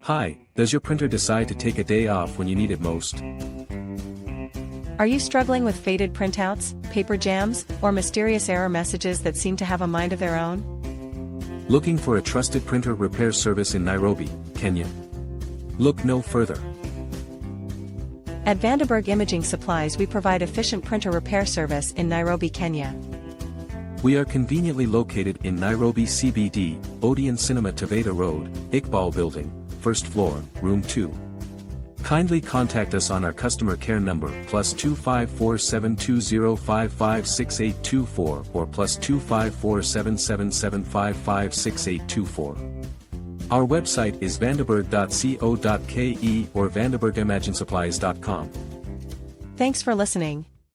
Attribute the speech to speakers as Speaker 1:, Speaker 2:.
Speaker 1: Hi, does your printer decide to take a day off when you need it most?
Speaker 2: Are you struggling with faded printouts, paper jams, or mysterious error messages that seem to have a mind of their own?
Speaker 1: Looking for a trusted printer repair service in Nairobi, Kenya? Look no further.
Speaker 2: At VANDEBERG Imaging Supplies, we provide efficient printer repair service in Nairobi, Kenya.
Speaker 1: We are conveniently located in Nairobi CBD, Odeon Cinema Taveta Road, Iqbal Building, first floor, room 2. Kindly contact us on our customer care number +2547205568824 or +2547775568824. Our website is vandeberg.co.ke or vandebergimagingsupplies.com.
Speaker 2: Thanks for listening.